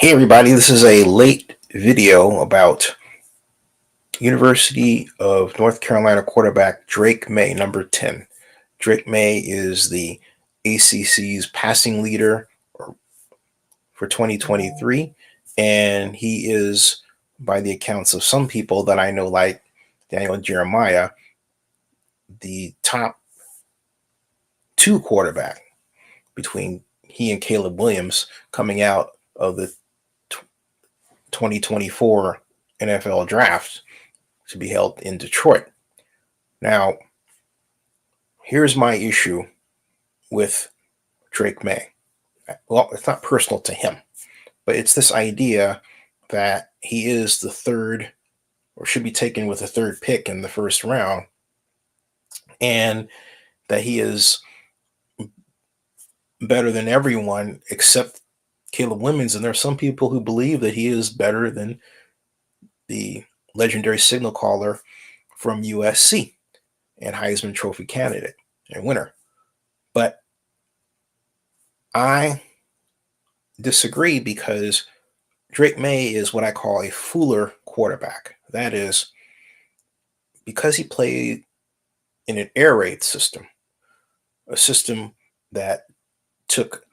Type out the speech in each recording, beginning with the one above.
Hey everybody, this is a late video about University of North Carolina quarterback Drake Maye, number 10. Drake Maye is the ACC's passing leader for 2023, and he is, by the accounts of some people that I know, like Daniel Jeremiah, the top two quarterback between he and Caleb Williams coming out of the 2024 NFL draft to be held in Detroit. Now, here's my issue with Drake Maye. Well, it's not personal to him, but it's this idea that he is the third, or should be taken with the third pick in the first round, and that he is better than everyone except Caleb Williams. And there are some people who believe that he is better than the legendary signal caller from USC and Heisman Trophy candidate and winner. But I disagree because Drake Maye is what I call a fooler quarterback. That is, because he played in an air raid system, a system that took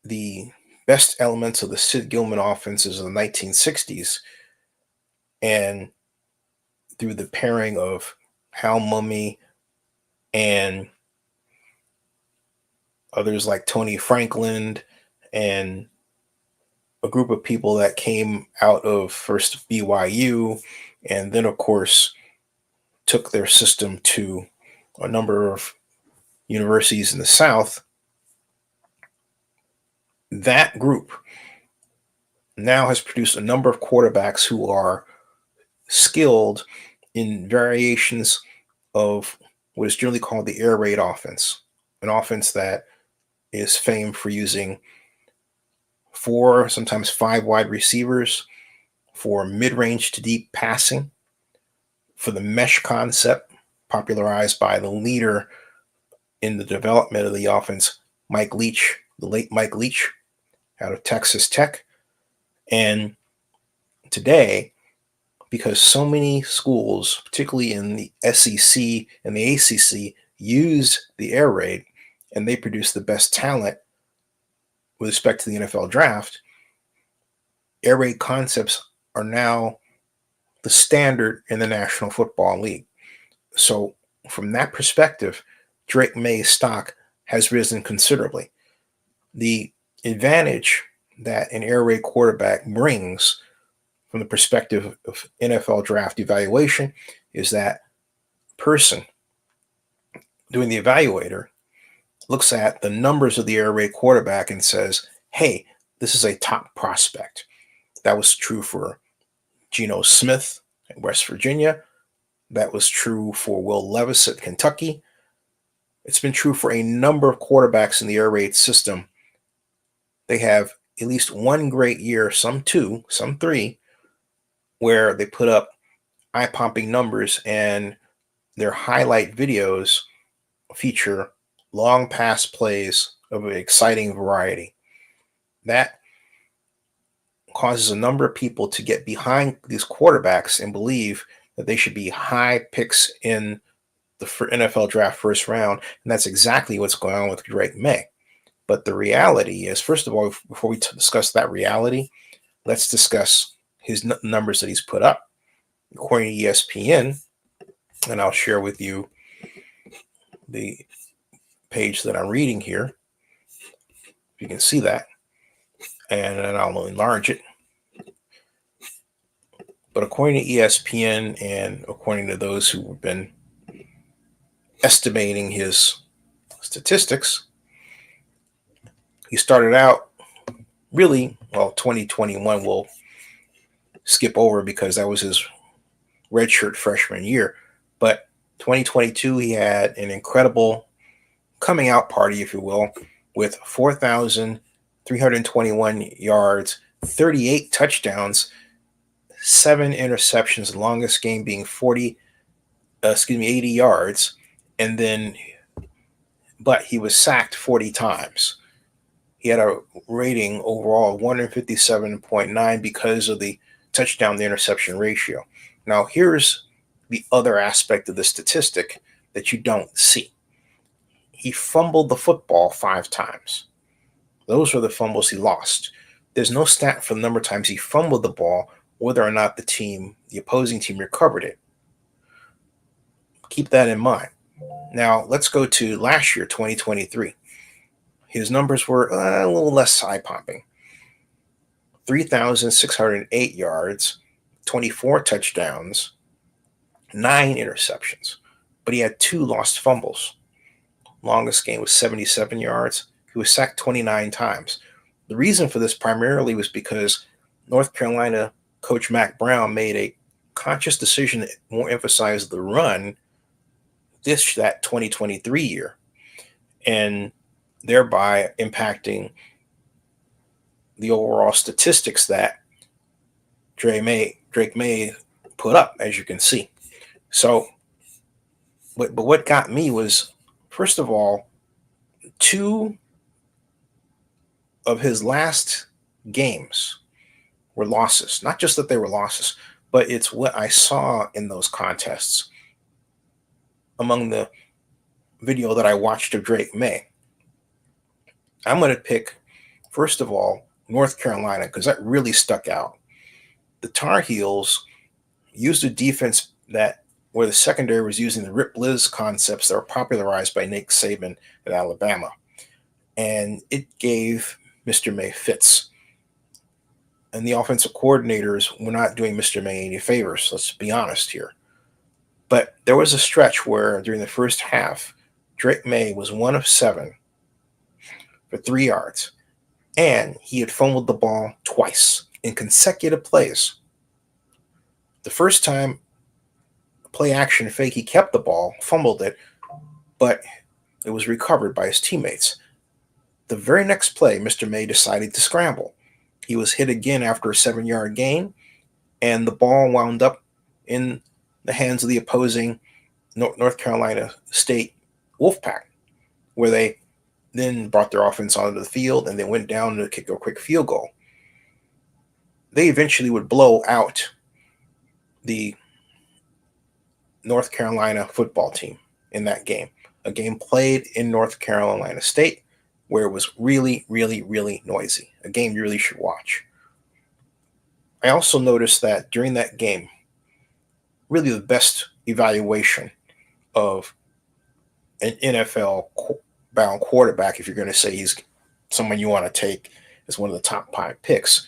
the best elements of the Sid Gilman offenses of the 1960s, and through the pairing of Hal Mumme and others like Tony Franklin and a group of people that came out of first BYU and then, of course, took their system to a number of universities in the South. That group now has produced a number of quarterbacks who are skilled in variations of what is generally called the air raid offense, an offense that is famed for using 4, sometimes 5 wide receivers for mid-range to deep passing, for the mesh concept popularized by the leader in the development of the offense, Mike Leach, the late Mike Leach out of Texas Tech. And today, because so many schools, particularly in the SEC and the ACC, use the air raid and they produce the best talent with respect to the NFL draft, air raid concepts are now the standard in the National Football League. So from that perspective, Drake Maye's stock has risen considerably. The advantage that an air raid quarterback brings from the perspective of NFL draft evaluation is that person doing the evaluator looks at the numbers of the air raid quarterback and says, hey, this is a top prospect. That was true for Geno Smith at West Virginia. That was true for Will Levis at Kentucky. It's been true for a number of quarterbacks in the air raid system. They have at least one great year, some 2, some 3, where they put up eye-popping numbers and their highlight videos feature long pass plays of an exciting variety. That causes a number of people to get behind these quarterbacks and believe that they should be high picks in the NFL draft first round. And that's exactly what's going on with Drake Maye. But the reality is, first of all, before we discuss that reality, let's discuss his numbers that he's put up. According to ESPN, and I'll share with you the page that I'm reading here. You can see that, and then I'll enlarge it. But according to ESPN and according to those who have been estimating his statistics, he started out really, 2021 we'll skip over because that was his redshirt freshman year. But 2022, he had an incredible coming out party, if you will, with 4,321 yards, 38 touchdowns, 7 interceptions, the longest game being 80 yards. And then, but he was sacked 40 times. He had a rating overall of 157.9 because of the touchdown to interception ratio. Now, here's the other aspect of the statistic that you don't see. He fumbled the football 5 times. Those were the fumbles he lost. There's no stat for the number of times he fumbled the ball, whether or not the opposing team recovered it. Keep that in mind. Now, let's go to last year, 2023. His numbers were a little less eye-popping. 3,608 yards, 24 touchdowns, 9 interceptions. But he had 2 lost fumbles. Longest game was 77 yards. He was sacked 29 times. The reason for this primarily was because North Carolina coach Mack Brown made a conscious decision to more emphasize the run that 2023 year, and thereby impacting the overall statistics that Drake Maye put up, as you can see. So, but what got me was, first of all, 2 of his last games were losses. Not just that they were losses, but it's what I saw in those contests. Among the video that I watched of Drake Maye, I'm going to pick, first of all, North Carolina, because that really stuck out. The Tar Heels used a defense where the secondary was using the Rip Liz concepts that were popularized by Nick Saban at Alabama. And it gave Mr. Maye fits. And the offensive coordinators were not doing Mr. Maye any favors, let's be honest here. But there was a stretch where during the first half, Drake Maye was 1 of 7 for 3 yards. And he had fumbled the ball twice in consecutive plays. The first time, play action fake, he kept the ball, fumbled it, but it was recovered by his teammates. The very next play, Mr. Maye decided to scramble. He was hit again after a 7-yard gain, and the ball wound up in the hands of the opposing North Carolina State Wolfpack, where they then brought their offense onto the field and they went down to kick a quick field goal. They eventually would blow out the North Carolina football team in that game, a game played in North Carolina State where it was really, really, really noisy, a game you really should watch. I also noticed that during that game, really the best evaluation of an NFL-bound quarterback, if you're going to say he's someone you want to take as one of the top 5 picks,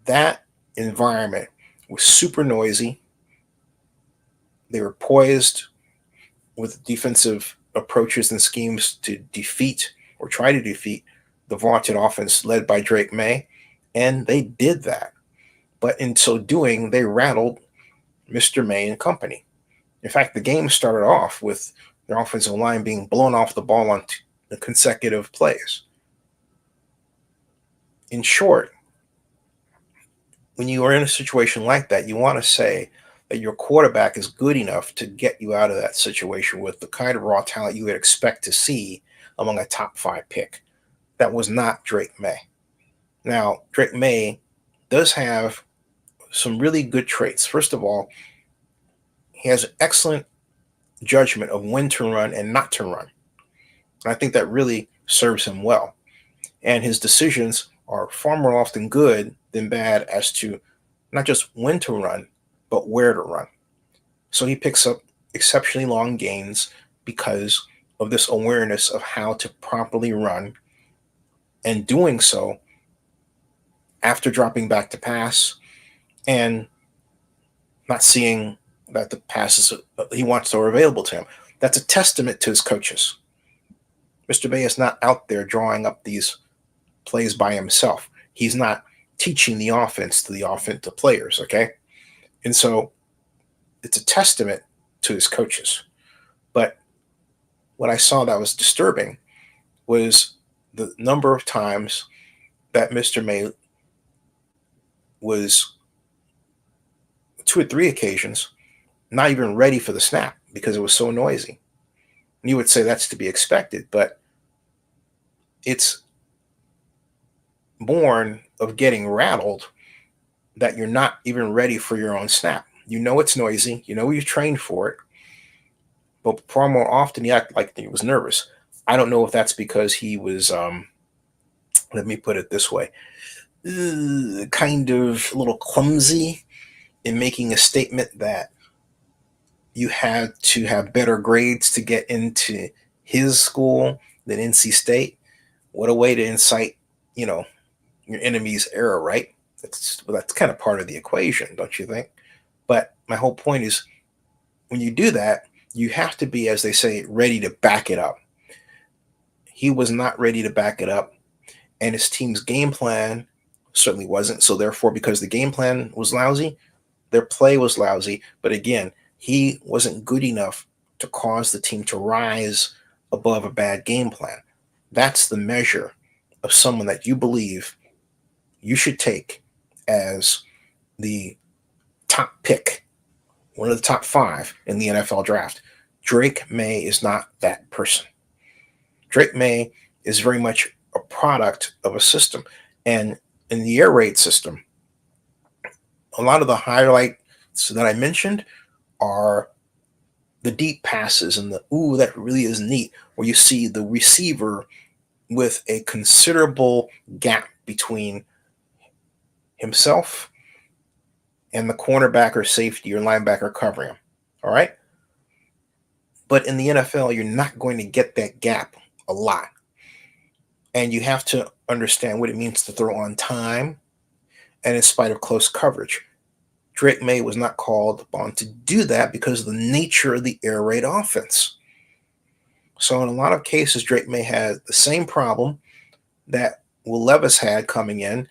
that environment was super noisy. They were poised with defensive approaches and schemes to defeat or try to defeat the vaunted offense led by Drake Maye, and they did that. But in so doing, they rattled Mr. Maye and company. In fact, the game started off with their offensive line being blown off the ball on the consecutive plays. In short, when you are in a situation like that, you want to say that your quarterback is good enough to get you out of that situation with the kind of raw talent you would expect to see among a top 5 pick. That was not Drake Maye. Now, Drake Maye does have some really good traits. First of all, he has excellent judgment of when to run and not to run. And I think that really serves him well. And his decisions are far more often good than bad as to not just when to run, but where to run. So he picks up exceptionally long gains because of this awareness of how to properly run, and doing so after dropping back to pass and not seeing that the passes he wants are available to him. That's a testament to his coaches. Mr. Maye is not out there drawing up these plays by himself. He's not teaching the offense to the offensive players, okay? And so it's a testament to his coaches. But what I saw that was disturbing was the number of times that Mr. Maye was 2 or 3 occasions not even ready for the snap because it was so noisy. And you would say that's to be expected, but It's born of getting rattled that you're not even ready for your own snap. You know it's noisy. You know you trained for it, but far more often he acted like he was nervous. I don't know if that's because he was, let me put it this way, kind of a little clumsy in making a statement that you had to have better grades to get into his school than NC State. What a way to incite, you know, your enemy's error, right? That's kind of part of the equation, don't you think? But my whole point is, when you do that, you have to be, as they say, ready to back it up. He was not ready to back it up, and his team's game plan certainly wasn't. So therefore, because the game plan was lousy, their play was lousy. But again, he wasn't good enough to cause the team to rise above a bad game plan. That's the measure of someone that you believe you should take as the top pick, one of the top 5 in the NFL draft. Drake Maye is not that person. Drake Maye is very much a product of a system. And in the air raid system, a lot of the highlights that I mentioned are the deep passes and the, ooh, that really is neat, where you see the receiver with a considerable gap between himself and the cornerback or safety or linebacker covering him. All right. But in the NFL, you're not going to get that gap a lot. And you have to understand what it means to throw on time and in spite of close coverage. Drake Maye was not called upon to do that because of the nature of the air raid offense. So in a lot of cases, Drake Maye had the same problem that Will Levis had coming in,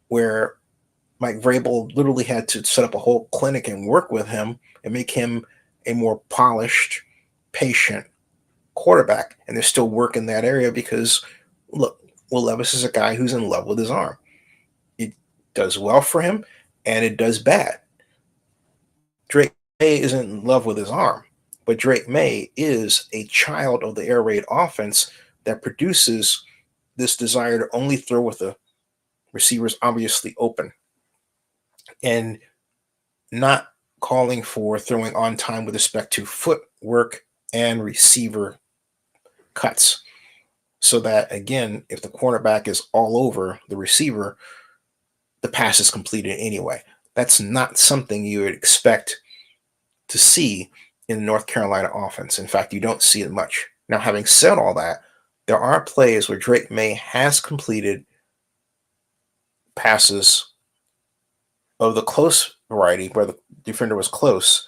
where Mike Vrabel literally had to set up a whole clinic and work with him and make him a more polished, patient quarterback. And they're still working that area because, look, Will Levis is a guy who's in love with his arm. It does well for him, and it does bad. Drake Maye isn't in love with his arm, but Drake Maye is a child of the air raid offense that produces this desire to only throw with the receivers obviously open and not calling for throwing on time with respect to footwork and receiver cuts. So that, again, if the cornerback is all over the receiver, the pass is completed anyway. That's not something you would expect to see in the North Carolina offense. In fact, you don't see it much. Now, having said all that, there are plays where Drake Maye has completed passes of the close variety, where the defender was close,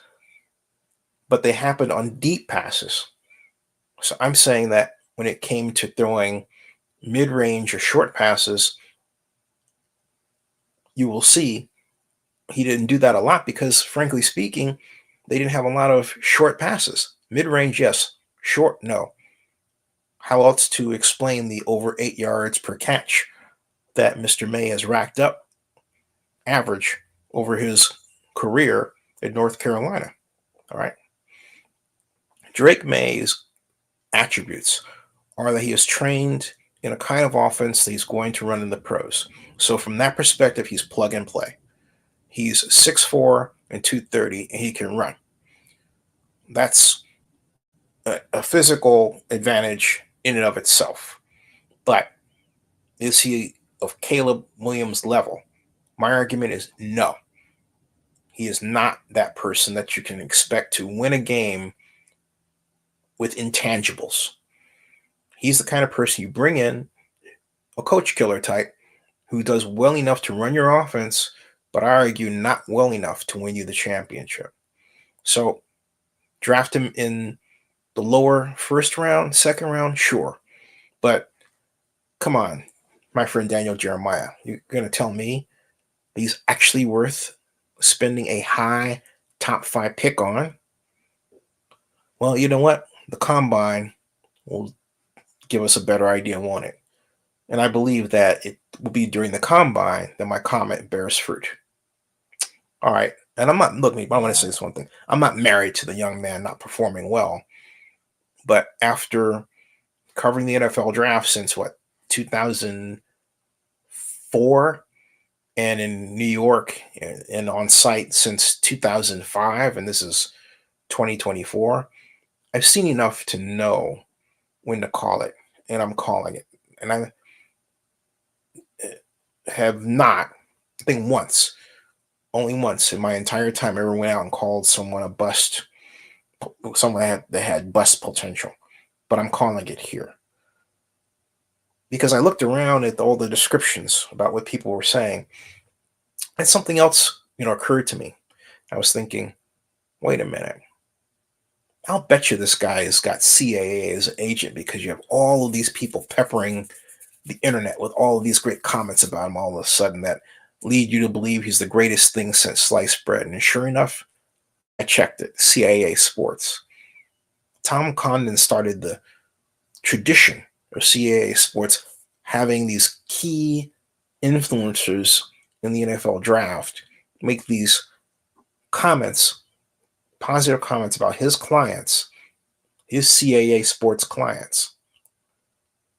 but they happened on deep passes. So I'm saying that when it came to throwing mid-range or short passes, you will see he didn't do that a lot because, frankly speaking, they didn't have a lot of short passes. Mid-range, yes. Short, no. How else to explain the over 8 yards per catch that Mr. Maye has racked up average over his career at North Carolina? All right. Drake Maye's attributes are that he is trained in a kind of offense that he's going to run in the pros. So from that perspective, he's plug and play. He's 6'4" and 230, and he can run. That's a physical advantage in and of itself. But is he of Caleb Williams' level? My argument is no. He is not that person that you can expect to win a game with intangibles. He's the kind of person you bring in, a coach killer type, who does well enough to run your offense, but I argue not well enough to win you the championship. So draft him in the lower first round, second round, sure. But come on, my friend Daniel Jeremiah, you're going to tell me he's actually worth spending a high top 5 pick on? Well, you know what? The combine will give us a better idea, won't it? And I believe that it will be during the combine that my comment bears fruit. All right. And I'm not, look, I want to say this one thing. I'm not married to the young man not performing well. But after covering the NFL draft since what, 2004, and in New York and on site since 2005, and this is 2024. I've seen enough to know when to call it, and I'm calling it. And I have not, I think once, only once in my entire time, ever went out and called someone a bust, that had bust potential. But I'm calling it here because I looked around at all the descriptions about what people were saying, and something else, occurred to me. I was thinking, wait a minute. I'll bet you this guy has got CAA as an agent because you have all of these people peppering the internet with all of these great comments about him all of a sudden that lead you to believe he's the greatest thing since sliced bread. And sure enough, I checked it. CAA Sports. Tom Condon started the tradition of CAA Sports having these key influencers in the NFL draft make these comments, positive comments about his clients, his CAA Sports clients,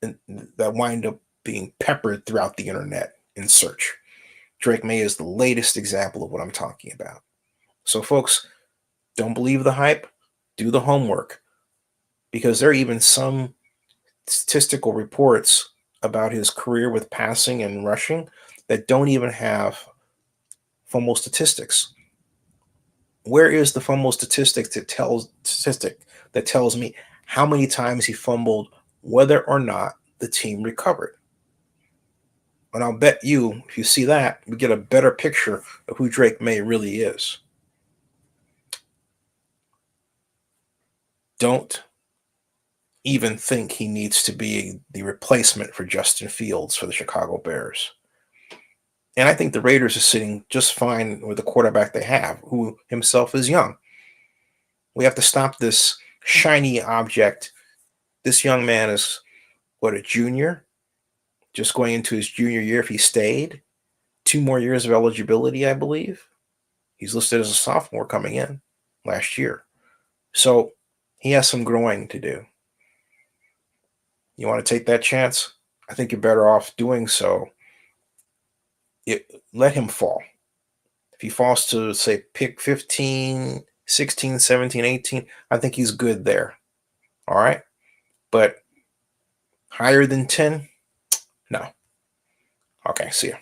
and that wind up being peppered throughout the internet in search. Drake Maye is the latest example of what I'm talking about. So, folks, don't believe the hype, do the homework, because there are even some statistical reports about his career with passing and rushing that don't even have fumble statistics. Where is the fumble statistic that tells me how many times he fumbled, whether or not the team recovered? And I'll bet you, if you see that, we get a better picture of who Drake Maye really is. Don't even think he needs to be the replacement for Justin Fields for the Chicago Bears. And I think the Raiders are sitting just fine with the quarterback they have, who himself is young. We have to stop this shiny object. This young man is, what, a junior? Just going into his junior year if he stayed. 2 more years of eligibility, I believe. He's listed as a sophomore coming in last year. So he has some growing to do. You want to take that chance? I think you're better off doing so. Let him fall. If he falls to, say, pick 15, 16, 17, 18, I think he's good there. All right? But higher than 10? No. Okay, see ya.